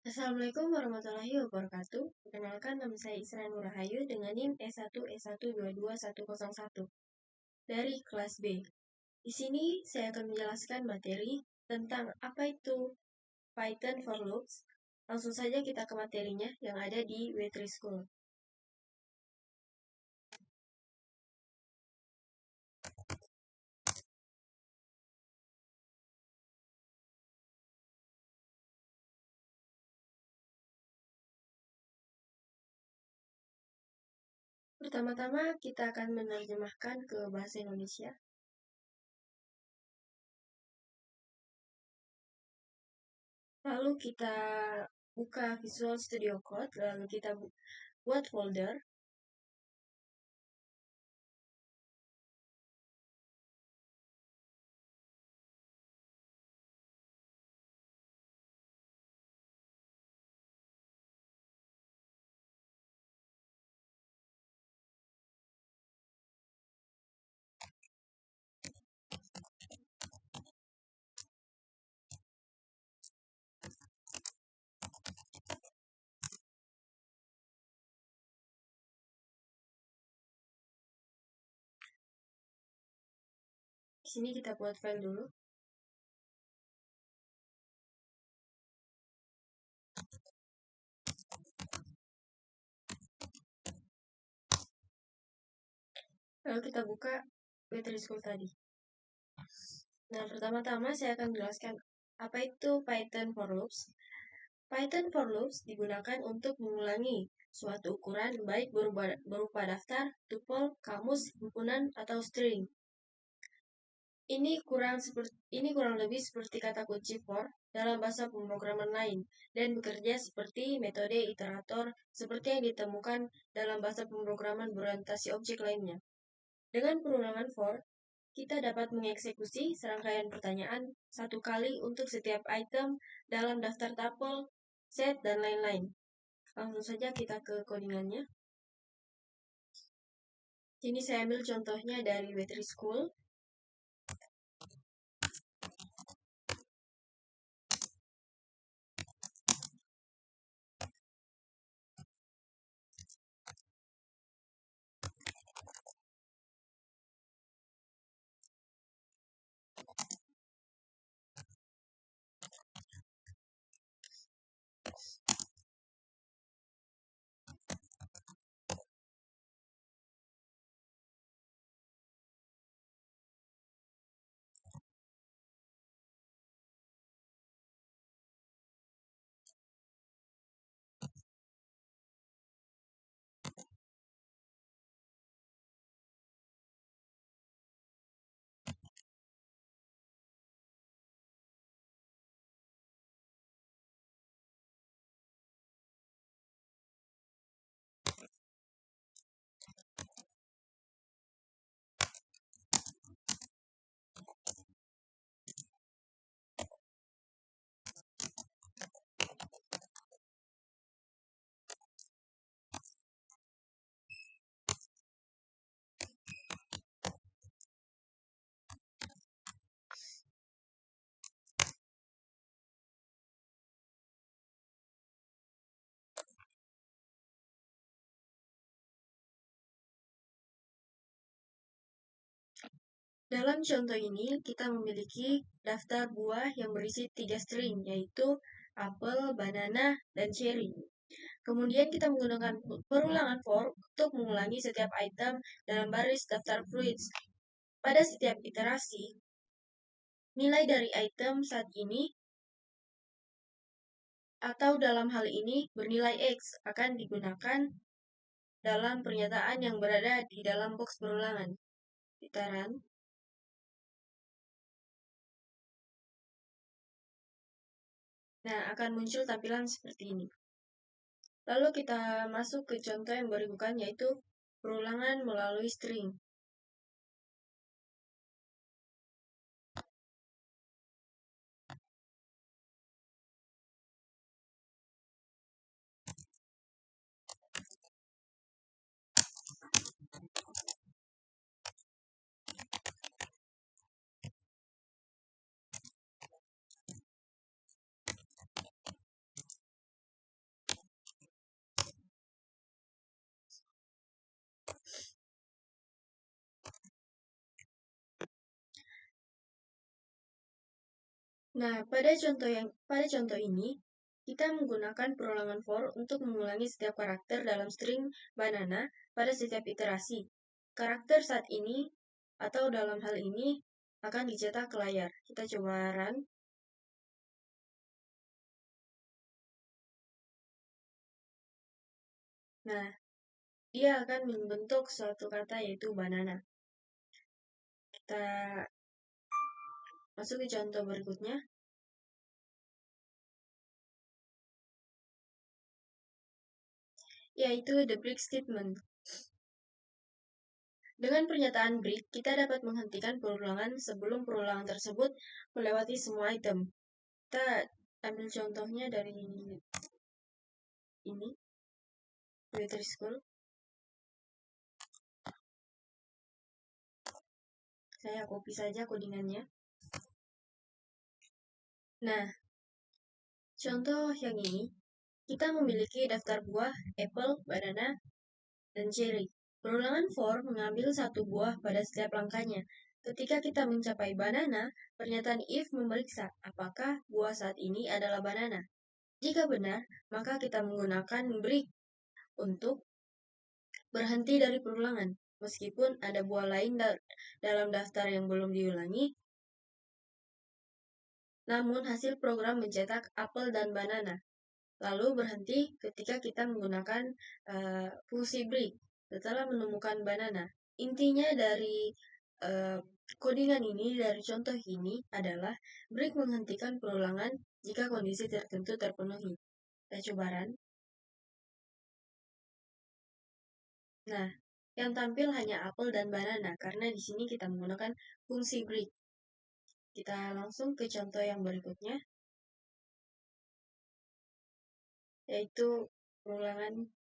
Assalamualaikum warahmatullahi wabarakatuh. Perkenalkan, nama saya Isra Nurahayu dengan NIM E1E122101 dari kelas B. Di sini saya akan menjelaskan materi tentang apa itu Python for Loops. Langsung saja kita ke materinya yang ada di W3 School. Pertama-tama kita akan menerjemahkan ke bahasa Indonesia. Lalu kita buka Visual Studio Code, lalu kita buat folder. Di sini kita buat file dulu. Lalu kita buka W3 School tadi. Nah, pertama-tama saya akan menjelaskan apa itu Python for Loops. Python for Loops digunakan untuk mengulangi suatu ukuran baik berupa daftar, tuple, kamus, himpunan, atau string. Ini kurang lebih seperti kata kunci for dalam bahasa pemrograman lain dan bekerja seperti metode iterator seperti yang ditemukan dalam bahasa pemrograman berorientasi objek lainnya. Dengan perulangan for, kita dapat mengeksekusi serangkaian pertanyaan satu kali untuk setiap item dalam daftar tuple, set, dan lain-lain. Langsung saja kita ke codingannya. Ini saya ambil contohnya dari W3 School. Dalam contoh ini, kita memiliki daftar buah yang berisi 3 string, yaitu apel, banana, dan cherry. Kemudian kita menggunakan perulangan for untuk mengulangi setiap item dalam baris daftar fruits. Pada setiap iterasi, nilai dari item saat ini atau dalam hal ini bernilai X akan digunakan dalam pernyataan yang berada di dalam box perulangan. Kita run. Nah, akan muncul tampilan seperti ini. Lalu kita masuk ke contoh yang berikutnya, yaitu perulangan melalui string. Nah, pada contoh ini kita menggunakan perulangan for untuk mengulangi setiap karakter dalam string banana pada setiap iterasi. Karakter saat ini atau dalam hal ini akan dicetak ke layar. Kita coba run. Nah, ia akan membentuk suatu kata yaitu banana. Kita masuk ke contoh berikutnya, yaitu the break statement. Dengan pernyataan break, kita dapat menghentikan perulangan sebelum perulangan tersebut melewati semua item. Kita ambil contohnya dari ini, Military School. Saya copy saja codingannya. Nah, contoh yang ini, kita memiliki daftar buah, apple, banana, dan cherry. Perulangan for mengambil satu buah pada setiap langkahnya. Ketika kita mencapai banana, pernyataan if memeriksa apakah buah saat ini adalah banana. Jika benar, maka kita menggunakan break untuk berhenti dari perulangan. Meskipun ada buah lain dalam daftar yang belum diulangi, namun hasil program mencetak apel dan banana. Lalu berhenti ketika kita menggunakan fungsi break setelah menemukan banana. Intinya dari codingan ini, dari contoh ini adalah break menghentikan perulangan jika kondisi tertentu terpenuhi. Kita coba run. Nah, yang tampil hanya apel dan banana karena di sini kita menggunakan fungsi break. Kita langsung ke contoh yang berikutnya, yaitu perulangan.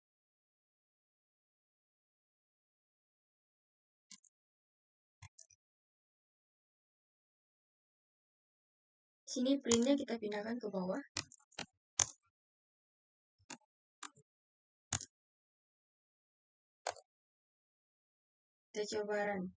Sini printnya kita pindahkan ke bawah. Kita coba run.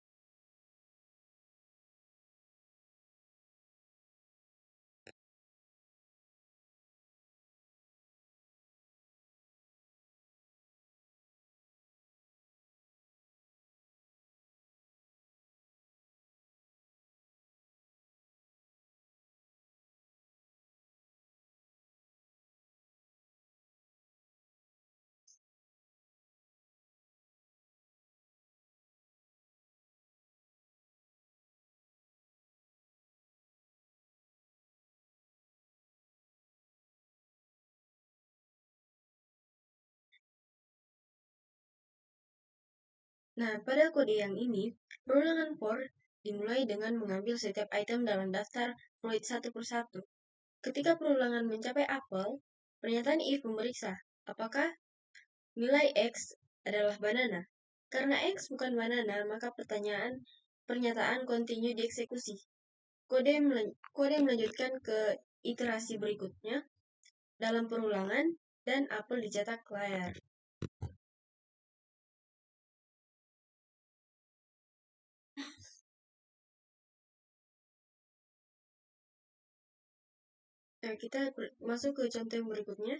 Nah, pada kode yang ini, perulangan for dimulai dengan mengambil setiap item dalam daftar fluid satu persatu. Ketika perulangan mencapai apel, pernyataan if memeriksa apakah nilai X adalah banana. Karena X bukan banana, maka pernyataan continue dieksekusi. Kode melanjutkan ke iterasi berikutnya dalam perulangan dan apel dicetak ke layar. Nah, kita masuk ke contoh yang berikutnya.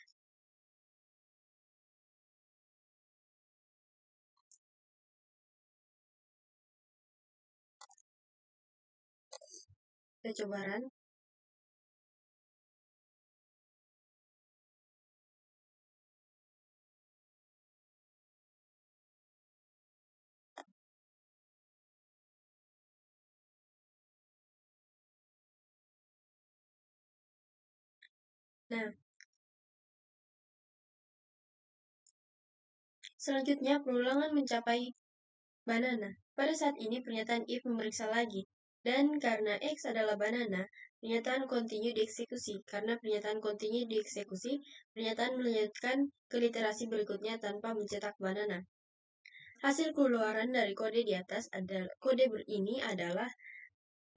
Kita coba run. Nah, selanjutnya perulangan mencapai banana. Pada saat ini pernyataan if memeriksa lagi. Dan karena X adalah banana, pernyataan continue dieksekusi. Karena pernyataan continue dieksekusi, pernyataan melanjutkan ke literasi berikutnya tanpa mencetak banana. Hasil keluaran dari kode di atas ini adalah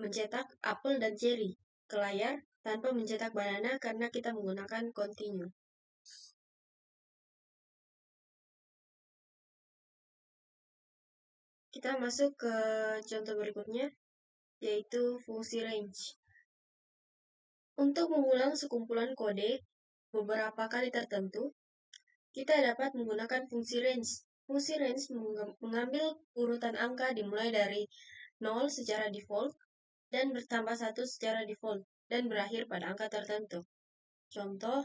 mencetak apel dan cherry ke layar tanpa mencetak banana karena kita menggunakan continue. Kita masuk ke contoh berikutnya, yaitu fungsi range. Untuk mengulang sekumpulan kode beberapa kali tertentu, kita dapat menggunakan fungsi range. Fungsi range mengambil urutan angka dimulai dari 0 secara default dan bertambah 1 secara default dan berakhir pada angka tertentu. Contoh,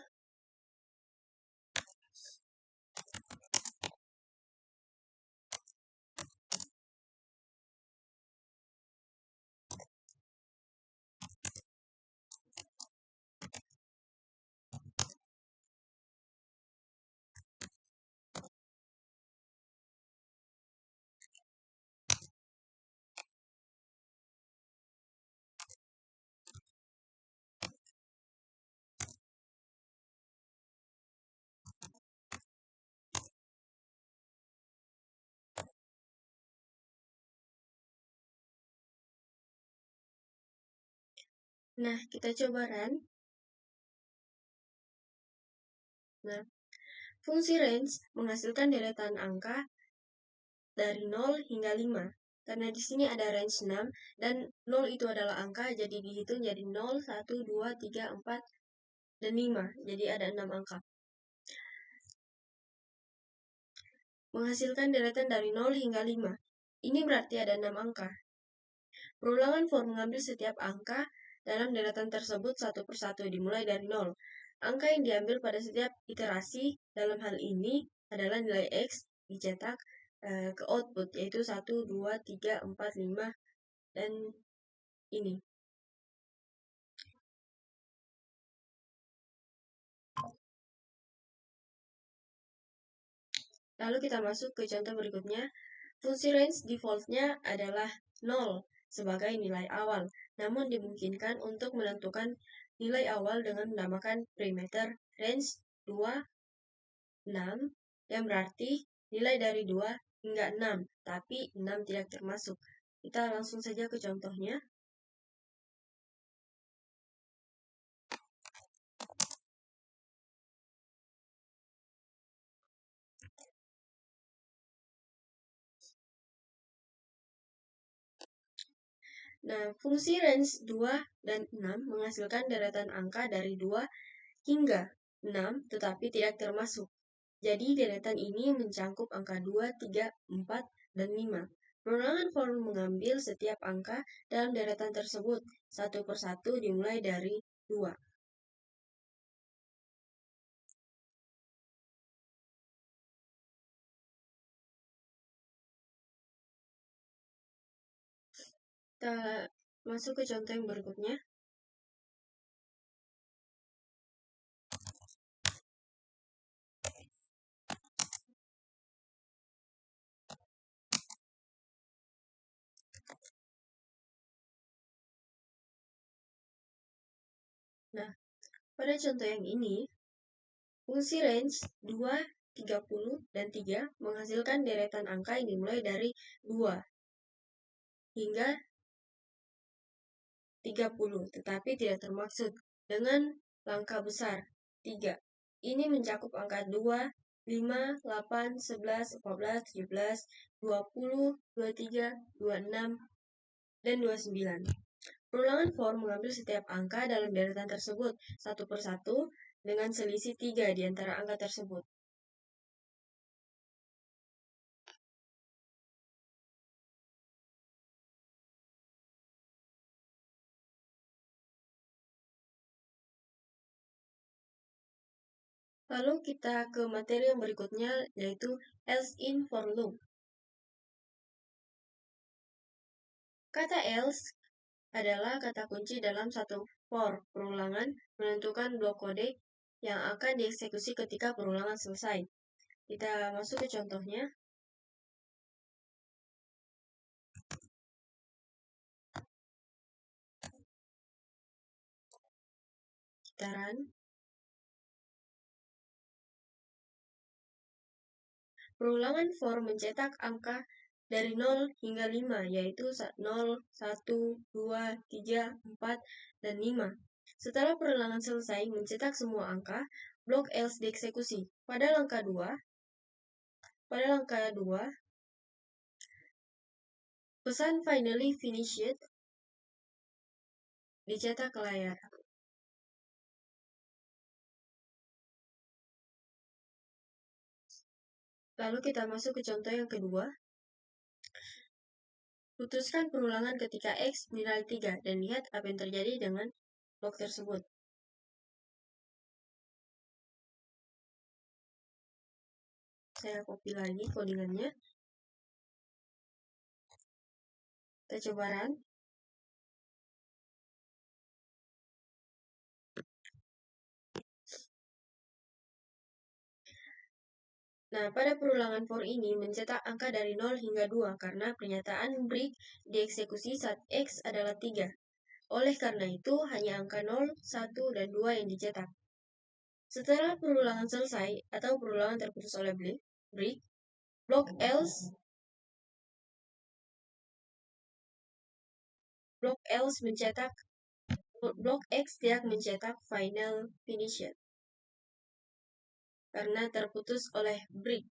nah kita coba run. Nah, fungsi range menghasilkan deretan angka dari 0 hingga 5. Karena di sini ada range 6 dan 0 itu adalah angka, jadi dihitung jadi 0, 1, 2, 3, 4, dan 5. Jadi ada 6 angka. Menghasilkan deretan dari 0 hingga 5. Ini berarti ada 6 angka. Perulangan for mengambil setiap angka dalam deretan tersebut satu persatu dimulai dari 0. Angka yang diambil pada setiap iterasi dalam hal ini adalah nilai X dicetak ke output, yaitu 1, 2, 3, 4, 5, dan ini. Lalu kita masuk ke contoh berikutnya. Fungsi range default-nya adalah 0 sebagai nilai awal, namun dimungkinkan untuk menentukan nilai awal dengan menambahkan parameter range 2, 6, yang berarti nilai dari 2 hingga 6, tapi 6 tidak termasuk. Kita langsung saja ke contohnya. Nah, fungsi range 2 dan 6 menghasilkan deretan angka dari 2 hingga 6, tetapi tidak termasuk. Jadi, deretan ini mencangkup angka 2, 3, 4, dan 5. Perulangan for mengambil setiap angka dalam deretan tersebut satu persatu dimulai dari 2. Kita masuk ke contoh yang berikutnya. Nah, pada contoh yang ini, fungsi range 2, 30, dan 3 menghasilkan deretan angka yang dimulai dari 2 hingga 30, tetapi tidak termaksud dengan langkah besar 3. Ini mencakup angka 2, 5, 8, 11, 14, 17, 20, 23, 26, dan 29. Perulangan for mengambil setiap angka dalam deretan tersebut satu persatu dengan selisih 3 di antara angka tersebut. Lalu kita ke materi yang berikutnya, yaitu else in for loop. Kata else adalah kata kunci dalam satu for perulangan menentukan blok kode yang akan dieksekusi ketika perulangan selesai. Kita masuk ke contohnya. Kita run. Perulangan for mencetak angka dari 0 hingga 5, yaitu 0, 1, 2, 3, 4, dan 5. Setelah perulangan selesai mencetak semua angka, blok else dieksekusi. Pada langkah 2, pesan finally finished dicetak ke layar. Lalu kita masuk ke contoh yang kedua. Putuskan perulangan ketika X bernilai 3 dan lihat apa yang terjadi dengan blok tersebut. Saya copy lagi codingannya. Kita coba run. Nah, pada perulangan for ini mencetak angka dari 0 hingga 2 karena pernyataan break dieksekusi saat X adalah 3. Oleh karena itu, hanya angka 0, 1, dan 2 yang dicetak. Setelah perulangan selesai atau perulangan terputus oleh break, blok X tidak mencetak final finisher karena terputus oleh break.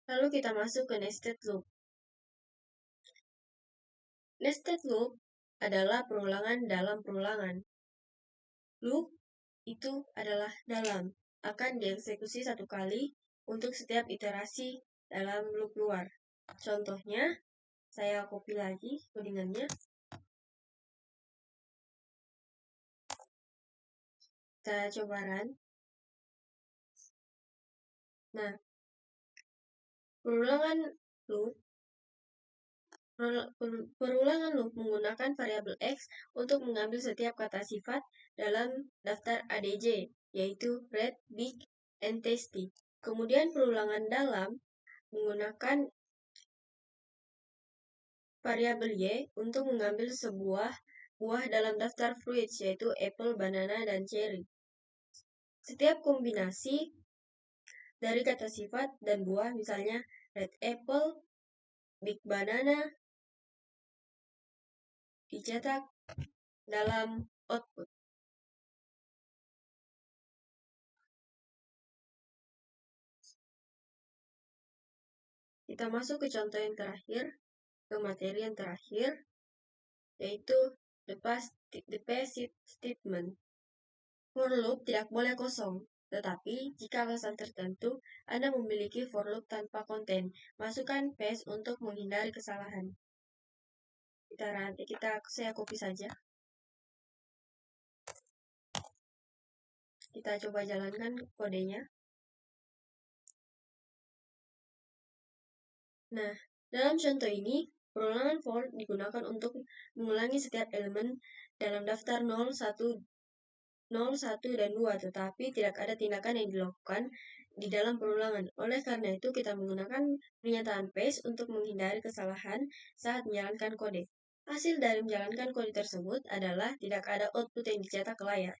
Lalu kita masuk ke nested loop. Nested loop adalah perulangan dalam perulangan. Loop itu adalah dalam, akan dieksekusi satu kali untuk setiap iterasi dalam loop luar. Contohnya, saya copy lagi codingannya. Kita coba run. Nah, perulangan loop menggunakan variabel X untuk mengambil setiap kata sifat dalam daftar ADJ, yaitu red, big, and tasty. Kemudian perulangan dalam menggunakan variabel Y untuk mengambil sebuah buah dalam daftar fruits, yaitu apple, banana, dan cherry. Setiap kombinasi dari kata sifat dan buah, misalnya red apple, big banana, dicetak dalam output. Kita masuk ke contoh yang terakhir, ke materi yang terakhir, yaitu the passive statement. For loop tidak boleh kosong, tetapi jika alasan tertentu Anda memiliki for loop tanpa konten, masukkan paste untuk menghindari kesalahan. Saya copy saja. Kita coba jalankan kodenya. Nah, dalam contoh ini, perulangan for digunakan untuk mengulangi setiap elemen dalam daftar 0, 1, dan 2, tetapi tidak ada tindakan yang dilakukan di dalam perulangan. Oleh karena itu, kita menggunakan pernyataan paste untuk menghindari kesalahan saat menjalankan kode. Hasil dari menjalankan kode tersebut adalah tidak ada output yang dicetak ke layar.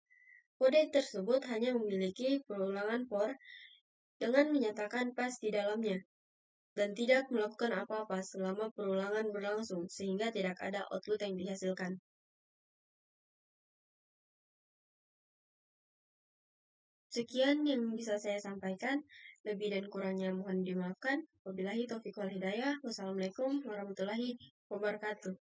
Kode tersebut hanya memiliki perulangan for dengan menyatakan pas di dalamnya dan tidak melakukan apa-apa selama perulangan berlangsung, sehingga tidak ada output yang dihasilkan. Sekian yang bisa saya sampaikan, lebih dan kurangnya mohon dimaafkan. Wabillahi taufiq wal hidayah. Wassalamualaikum warahmatullahi wabarakatuh.